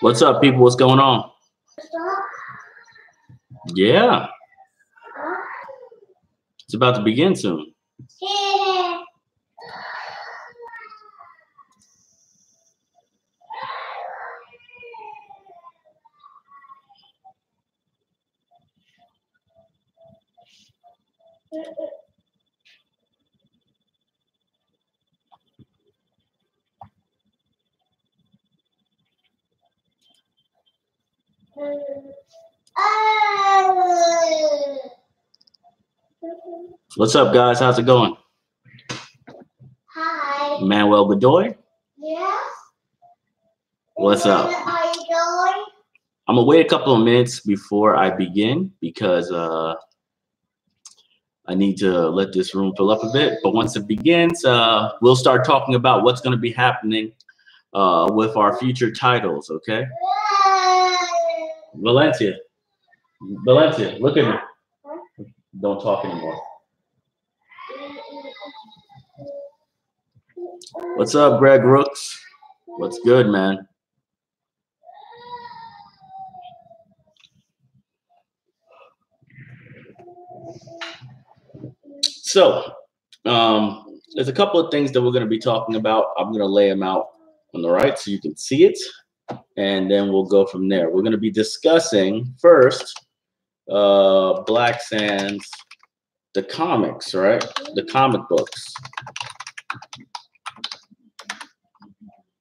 What's up, people? What's going on? Yeah, it's about to begin soon. What's up, guys? How's it going? Hi. Manuel Bedoy? Yeah. What's up? How you doing? I'm gonna wait a couple of minutes before I begin because I need to let this room fill up a bit. But once it begins, we'll start talking about what's going to be happening with our future titles. Okay, Valencia, look at me. Don't talk anymore. What's up, Greg Rooks? What's good, man? So, there's a couple of things that we're going to be talking about. I'm going to lay them out on the right so you can see it, and then we'll go from there. We're going to be discussing first Black Sands, the comics, right? The comic books.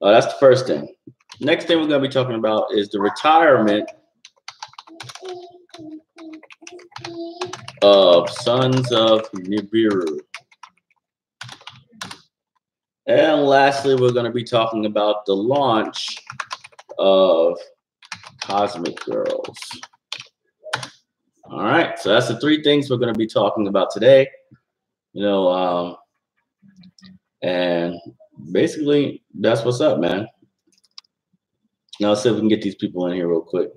That's the first thing. Next thing we're going to be talking about is the retirement of Sons of Nibiru. And lastly, we're going to be talking about the launch of Cosmic Girls. All right, so that's the three things we're going to be talking about today. You know, and basically that's what's up, man. Now let's see if we can get these people in here real quick.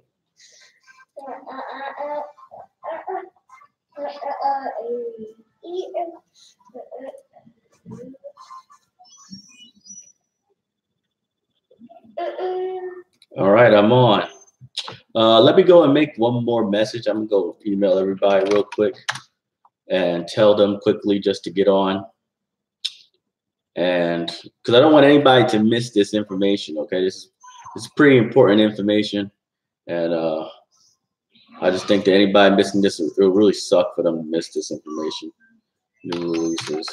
All right, I'm on. Let me go and make one more message. I'm gonna go email everybody real quick and tell them quickly just to get on. And because I don't want anybody to miss this information, okay? This is pretty important information. And I just think that anybody missing this, it will really suck for them to miss this information. New releases.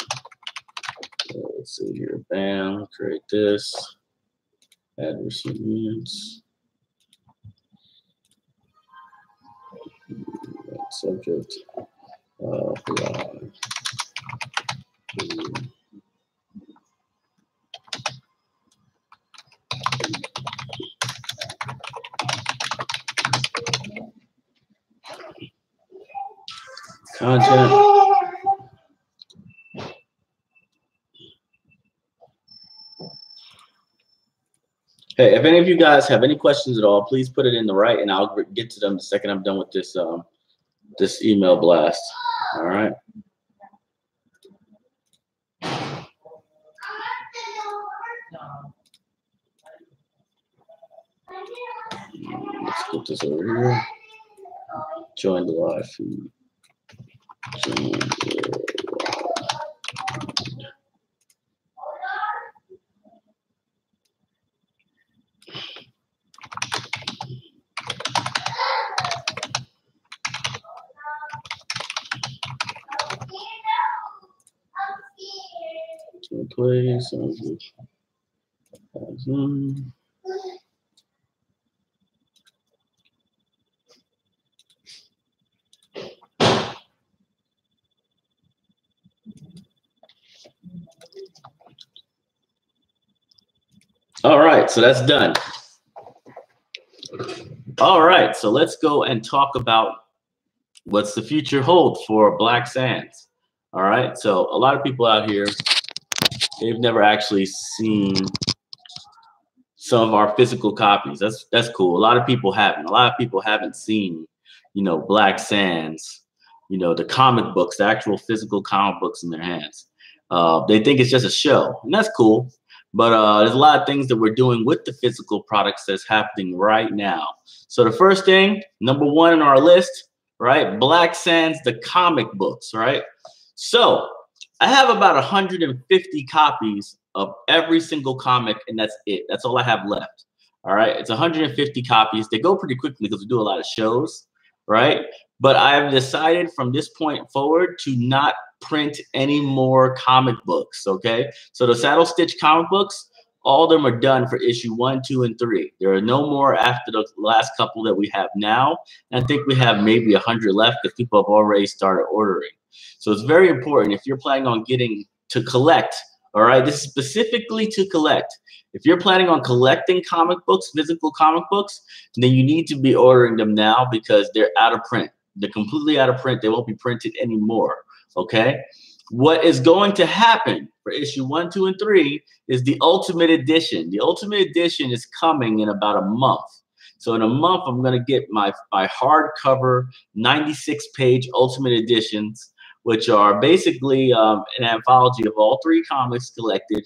Let's see here. Bam, create this. Add recipients. Subject. Content. Hey, if any of you guys have any questions at all, please put it in the right, and I'll get to them the second I'm done with this this email blast. All right. Let's put this over here. Join the live feed. Join the live feed. Play sounds good. All right, so that's done. All right, so let's go and talk about what's the future hold for Black Sands. All right, so a lot of people out here, they've never actually seen some of our physical copies. That's cool. A lot of people haven't. A lot of people haven't seen, you know, Black Sands, you know, the comic books, the actual physical comic books in their hands. They think it's just a show, and that's cool. But there's a lot of things that we're doing with the physical products that's happening right now. So the first thing, number one on our list, right? Black Sands, the comic books, right? So I have about 150 copies of every single comic, and that's it. That's all I have left. All right. It's 150 copies. They go pretty quickly because we do a lot of shows, right? But I have decided from this point forward to not print any more comic books. Okay. So the Saddle Stitch comic books, all of them are done for issue 1, 2, and 3. There are no more after the last couple that we have now. And I think we have maybe 100 left because people have already started ordering. So it's very important if you're planning on getting to collect. All right. This is specifically to collect. If you're planning on collecting comic books, physical comic books, then you need to be ordering them now because they're out of print. They're completely out of print. They won't be printed anymore. Okay. What is going to happen for issue 1, 2, and 3 is the Ultimate Edition. The Ultimate Edition is coming in about a month. So in a month, I'm going to get my hardcover 96-page Ultimate Editions, which are basically an anthology of all 3 comics collected,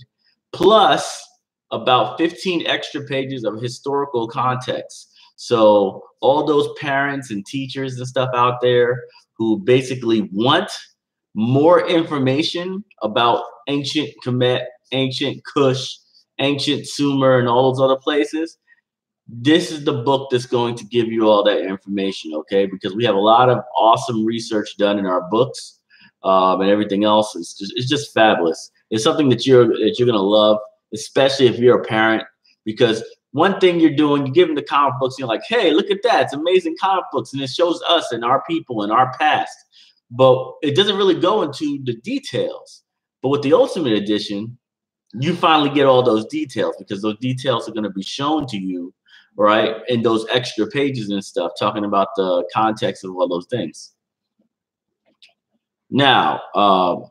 plus about 15 extra pages of historical context. So all those parents and teachers and stuff out there who basically want more information about ancient Kemet, ancient Kush, ancient Sumer, and all those other places, this is the book that's going to give you all that information, okay? Because we have a lot of awesome research done in our books, and everything else. It's just fabulous. It's something that you're gonna love, especially if you're a parent, because one thing you're doing, you're giving the comic books, you're like, hey, look at that. It's amazing comic books, and it shows us and our people and our past. But it doesn't really go into the details. But with the Ultimate Edition, you finally get all those details because those details are going to be shown to you, right, in those extra pages and stuff, talking about the context of all those things. Now,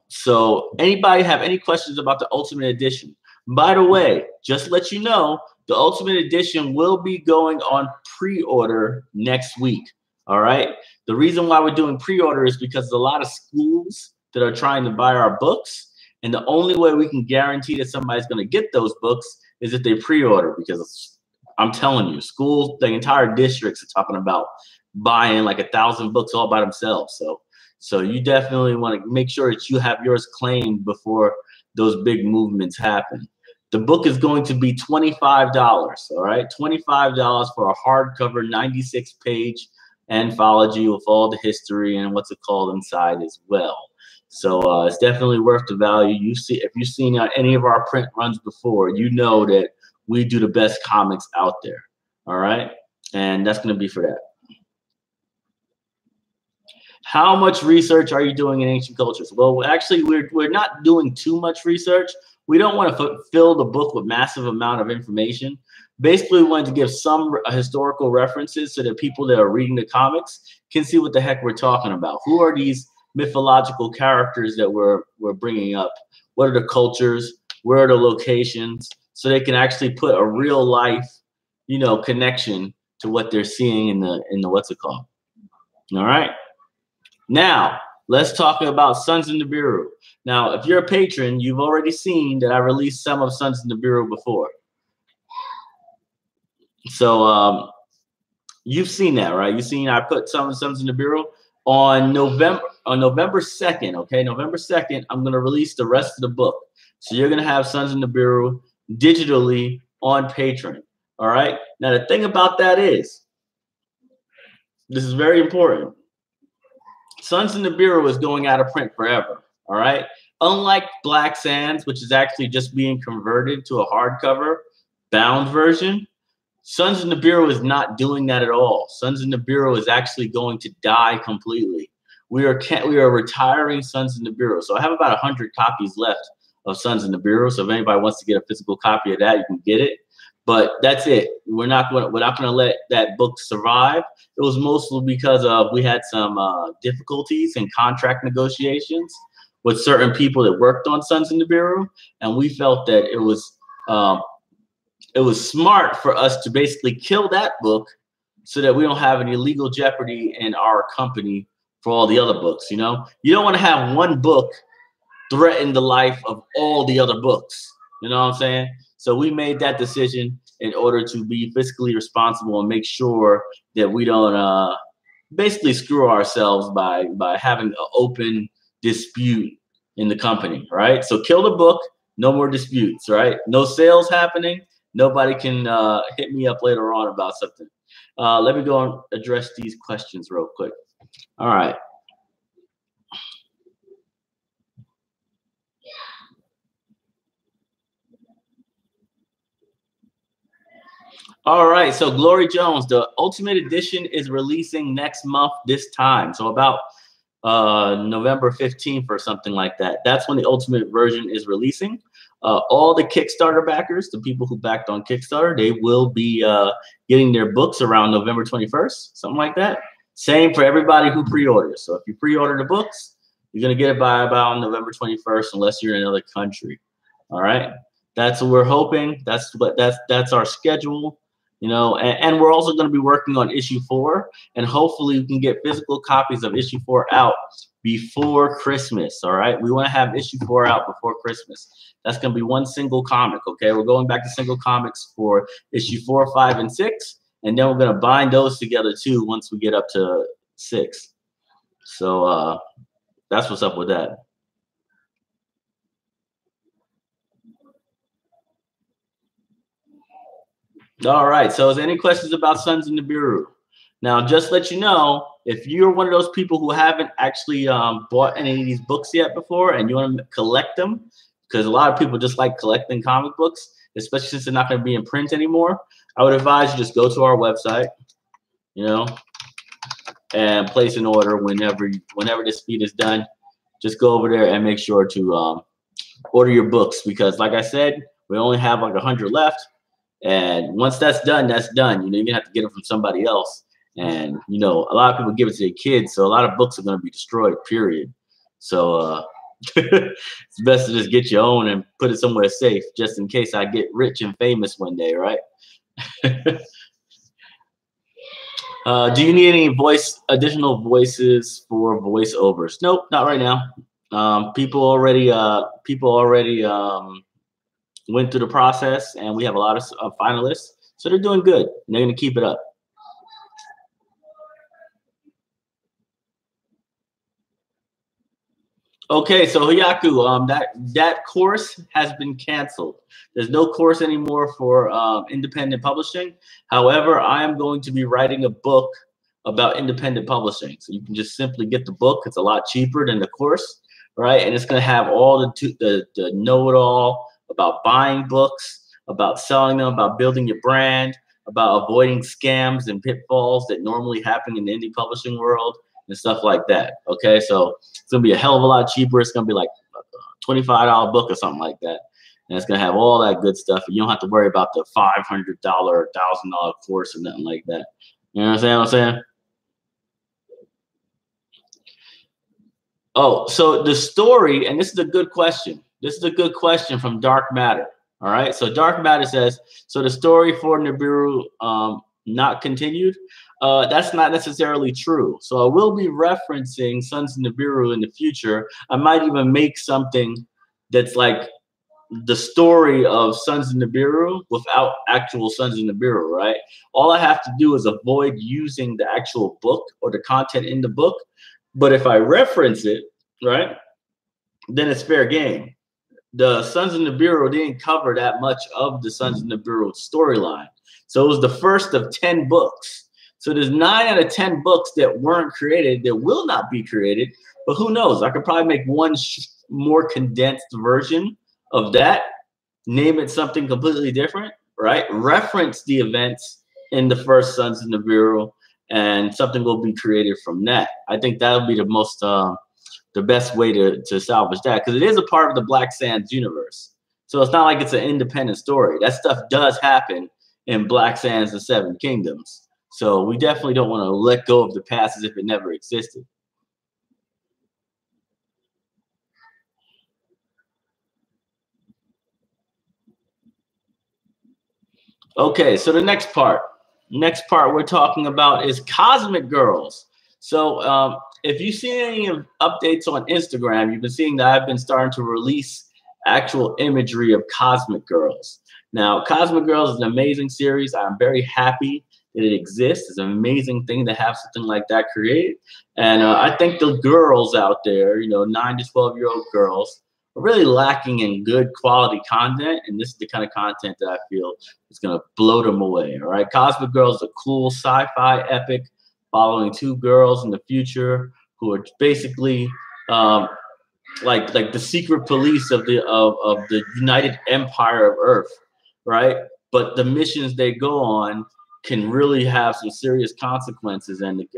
so anybody have any questions about the Ultimate Edition? By the way, just to let you know, the Ultimate Edition will be going on pre-order next week. All right. The reason why we're doing pre-order is because there's a lot of schools that are trying to buy our books. And the only way we can guarantee that somebody's going to get those books is if they pre-order, because I'm telling you, schools, the entire districts are talking about buying like 1,000 books all by themselves. So you definitely want to make sure that you have yours claimed before those big movements happen. The book is going to be $25. All right. $25 for a hardcover 96-page anthology with all the history and what's it called inside as well. So it's definitely worth the value. If you've seen any of our print runs before, you know that we do the best comics out there. All right. And that's going to be for that. How much research are you doing in ancient cultures? Well, actually, we're not doing too much research. We don't want to fill the book with massive amount of information. Basically, we wanted to give some historical references so that people that are reading the comics can see what the heck we're talking about. Who are these mythological characters that we're bringing up? What are the cultures? Where are the locations? So they can actually put a real life, connection to what they're seeing in the what's it called? All right. Now, let's talk about Sons of Nibiru. Now, if you're a patron, you've already seen that I released some of Sons of Nibiru before. So you've seen that, right? You've seen I put some of Sons of Nibiru on November 2nd, okay? November 2nd, I'm going to release the rest of the book. So you're going to have Sons of Nibiru digitally on Patreon, all right? Now, the thing about that is, this is very important. Sons of Nibiru is going out of print forever, all right? Unlike Black Sands, which is actually just being converted to a hardcover bound version, Sons of Nibiru is not doing that at all. Sons of Nibiru is actually going to die completely. We are retiring Sons of Nibiru. So I have about 100 copies left of Sons of Nibiru. So if anybody wants to get a physical copy of that, you can get it. But that's it. We're not going to let that book survive. It was mostly because we had some difficulties in contract negotiations with certain people that worked on Sons of Nibiru, and we felt that it was smart for us to basically kill that book so that we don't have any legal jeopardy in our company for all the other books. You don't want to have one book threaten the life of all the other books. You know what I'm saying? So we made that decision in order to be fiscally responsible and make sure that we don't basically screw ourselves by having an open dispute in the company, right? So kill the book, no more disputes, right? No sales happening. Nobody can hit me up later on about something. Let me go and address these questions real quick. All right. All right, so Glory Jones, the Ultimate Edition is releasing next month this time. So about November 15th or something like that. That's when the Ultimate version is releasing. All the Kickstarter backers, the people who backed on Kickstarter, they will be getting their books around November 21st, something like that. Same for everybody who pre-orders. So if you pre-order the books, you're going to get it by about November 21st unless you're in another country. All right? That's what we're hoping. That's our schedule. You know, and we're also going to be working on issue 4, and hopefully we can get physical copies of issue 4 out before Christmas. All right, we want to have issue 4 out before Christmas. That's going to be one single comic. Okay, we're going back to single comics for issue 4, 5, and 6, and then we're going to bind those together too once we get up to 6. So that's what's up with that. All right, so is there any questions about Sons of Nibiru? Now, just let you know, if you're one of those people who haven't actually bought any of these books yet before and you want to collect them, because a lot of people just like collecting comic books, especially since they're not going to be in print anymore, I would advise you just go to our website, you know, and place an order whenever this feed is done. Just go over there and make sure to order your books, because like I said, we only have like 100 left. And once that's done, that's done. You know, you're gonna have to get them from somebody else. And you know, a lot of people give it to their kids, so a lot of books are gonna be destroyed, period. So it's best to just get your own and put it somewhere safe, just in case I get rich and famous one day, right? Do you need any additional voices for voiceovers? Nope, not right now. People already went through the process, and we have a lot of finalists, so they're doing good, and they're going to keep it up. Okay, so Hiyaku, that course has been canceled. There's no course anymore for independent publishing. However, I am going to be writing a book about independent publishing, so you can just simply get the book. It's a lot cheaper than the course, right? And it's going to have all the know-it-all about buying books, about selling them, about building your brand, about avoiding scams and pitfalls that normally happen in the indie publishing world and stuff like that. Okay, so it's gonna be a hell of a lot cheaper. It's gonna be like a $25 book or something like that, and it's gonna have all that good stuff. And you don't have to worry about the $500, $1,000 course or nothing like that. You know what I'm saying? Oh, so the story, and this is a good question. This is a good question from Dark Matter. All right. So Dark Matter says, so the story for Nibiru not continued. That's not necessarily true. So I will be referencing Sons of Nibiru in the future. I might even make something that's like the story of Sons of Nibiru without actual Sons of Nibiru, right? All I have to do is avoid using the actual book or the content in the book. But if I reference it, right, then it's fair game. The Sons of Nibiru didn't cover that much of the Sons of Nibiru storyline. So it was the first of 10 books. So there's 9 out of 10 books that weren't created, that will not be created. But who knows? I could probably make one more condensed version of that, name it something completely different, right? Reference the events in the first Sons of Nibiru, and something will be created from that. I think that'll be the most, the best way to salvage that, because it is a part of the Black Sands universe. So it's not like it's an independent story. That stuff does happen in Black Sands and Seven Kingdoms. So we definitely don't want to let go of the past as if it never existed. Okay, so the next part we're talking about is Cosmic Girls. So if you've seen any updates on Instagram, you've been seeing that I've been starting to release actual imagery of Cosmic Girls. Now, Cosmic Girls is an amazing series. I'm very happy that it exists. It's an amazing thing to have something like that created. And I think the girls out there, you know, 9 to 12-year-old girls, are really lacking in good quality content. And this is the kind of content that I feel is going to blow them away. All right. Cosmic Girls is a cool sci-fi epic following 2 girls in the future who are basically like the secret police of the United Empire of Earth, right? But the missions they go on can really have some serious consequences, and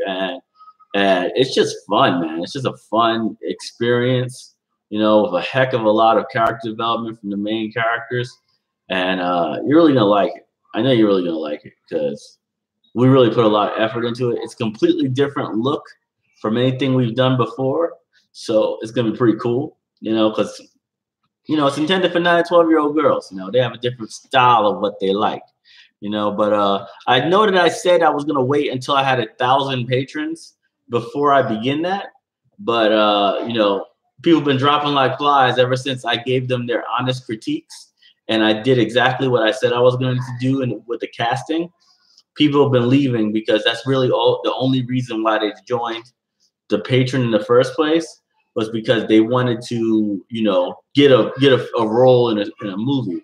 it's just fun, man. It's just a fun experience, you know, with a heck of a lot of character development from the main characters, and you're really gonna like it. I know you're really gonna like it because we really put a lot of effort into it. It's a completely different look from anything we've done before, so it's gonna be pretty cool, you know, because you know it's intended for 9 to 12-year-old girls. You know, they have a different style of what they like. You know, but I know that I said I was gonna wait until I had 1,000 patrons before I begin that. But you know, people have been dropping like flies ever since I gave them their honest critiques, and I did exactly what I said I was going to do. And with the casting, people have been leaving because that's really the only reason why they joined the patron in the first place, was because they wanted to, you know, get a role in a movie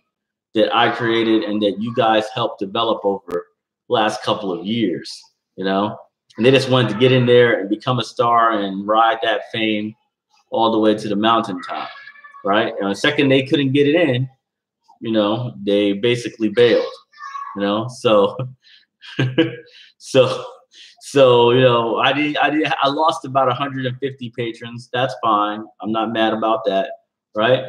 that I created and that you guys helped develop over the last couple of years, you know? And they just wanted to get in there and become a star and ride that fame all the way to the mountaintop, right? And the second they couldn't get it in, you know, they basically bailed, you know? So, so, you know, I lost about 150 patrons. That's fine. I'm not mad about that, right?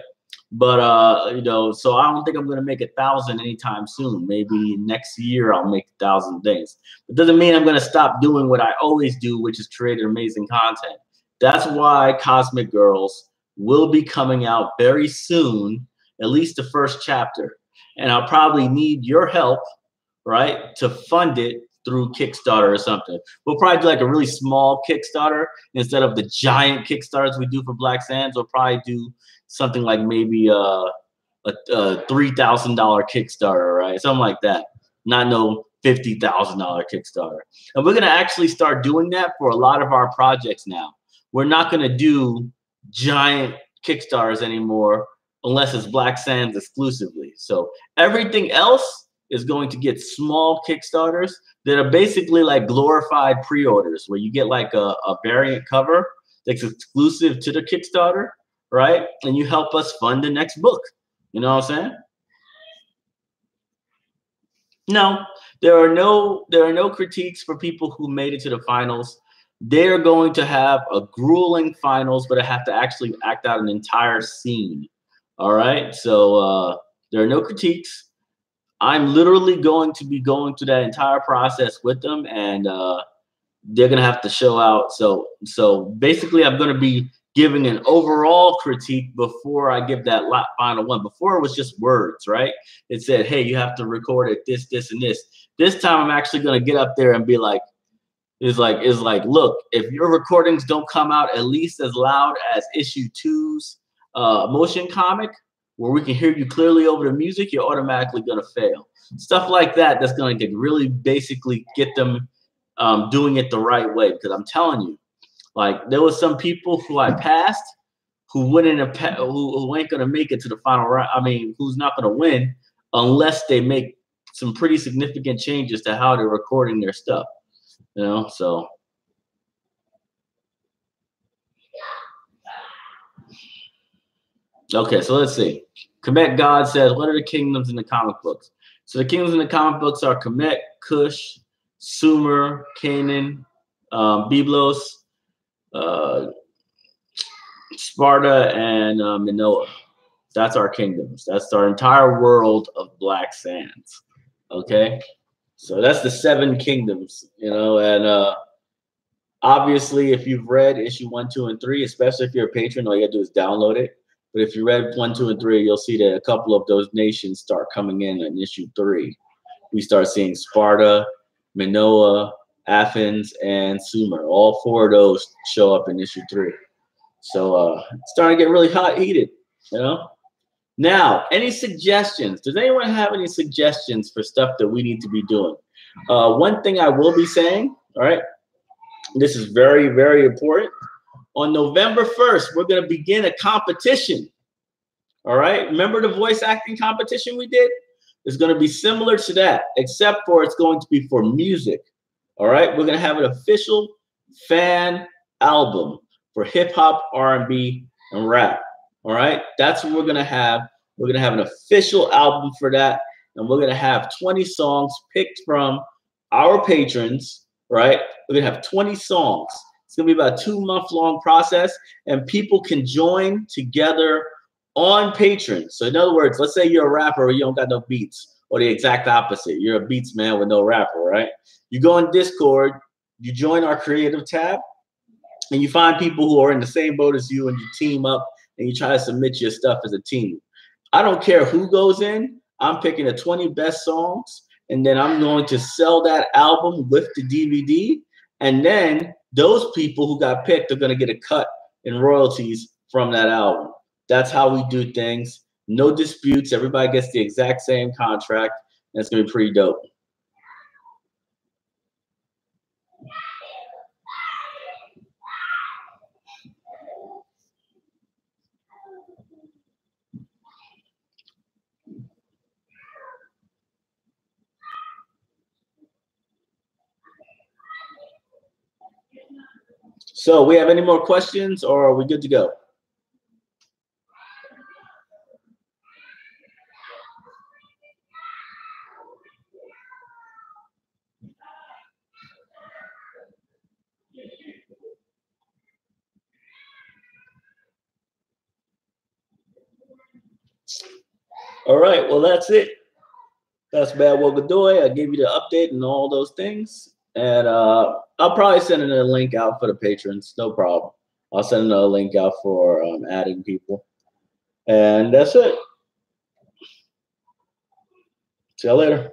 But you know, so I don't think I'm gonna make 1,000 anytime soon. Maybe next year I'll make 1,000 things. It doesn't mean I'm gonna stop doing what I always do, which is create amazing content. That's why Cosmic Girls will be coming out very soon, at least the first chapter. And I'll probably need your help, right, to fund it through Kickstarter or something. We'll probably do like a really small Kickstarter instead of the giant Kickstarters we do for Black Sands. We'll probably do something like maybe a $3,000 Kickstarter, right? Something like that. Not no $50,000 Kickstarter. And we're gonna actually start doing that for a lot of our projects now. We're not gonna do giant Kickstarters anymore unless it's Black Sands exclusively. So everything else is going to get small Kickstarters that are basically like glorified pre-orders, where you get like a variant cover that's exclusive to the Kickstarter, right? And you help us fund the next book. You know what I'm saying? No, there are no critiques for people who made it to the finals. They're going to have a grueling finals, but I have to actually act out an entire scene. All right. So there are no critiques. I'm literally going to be going through that entire process with them, and they're gonna have to show out. So basically, I'm gonna be giving an overall critique before I give that final one. Before it was just words, right? It said, "Hey, you have to record it this, this, and this." This time, I'm actually gonna get up there and be like, "Is like, look, if your recordings don't come out at least as loud as issue 2's motion comic, where we can hear you clearly over the music, you're automatically going to fail." Stuff like that, that's going to really basically get them doing it the right way. Because I'm telling you, like, there was some people who I passed who wouldn't have, who ain't going to make it to the final round. I mean, who's not going to win unless they make some pretty significant changes to how they're recording their stuff. You know, so. Okay, so let's see. Kemet God says, what are the kingdoms in the comic books? So the kingdoms in the comic books are Kemet, Cush, Sumer, Canaan, Byblos, Sparta, and Minoa. That's our kingdoms. That's our entire world of Black Sands. Okay? So that's the 7 kingdoms, you know, and obviously if you've read issue 1, 2, and 3, especially if you're a patron, all you gotta do is download it. But if you read 1, 2, and 3, you'll see that a couple of those nations start coming in issue 3. We start seeing Sparta, Minoa, Athens, and Sumer. All 4 of those show up in issue 3. So it's starting to get really hot heated, you know? Now, any suggestions? Does anyone have any suggestions for stuff that we need to be doing? One thing I will be saying, all right, this is very, very important. On November 1st, we're going to begin a competition. All right. Remember the voice acting competition we did? It's going to be similar to that, except for it's going to be for music. All right. We're going to have an official fan album for hip hop, R&B, and rap. All right. That's what we're going to have. We're going to have an official album for that. And we're going to have 20 songs picked from our patrons. Right. We're going to have 20 songs. It's going to be about a 2-month-long process, and people can join together on Patreon. So in other words, let's say you're a rapper or you don't got no beats, or the exact opposite. You're a beats man with no rapper, right? You go in Discord, you join our creative tab, and you find people who are in the same boat as you, and you team up and you try to submit your stuff as a team. I don't care who goes in. I'm picking the 20 best songs, and then I'm going to sell that album with the DVD, and then those people who got picked are going to get a cut in royalties from that album. That's how we do things. No disputes. Everybody gets the exact same contract. And it's going to be pretty dope. So we have any more questions, or are we good to go? All right, well, that's it. That's Bad Wogadoy. I gave you the update and all those things. And I'll probably send a link out for the patrons. No problem. I'll send a link out for adding people. And that's it. See you later.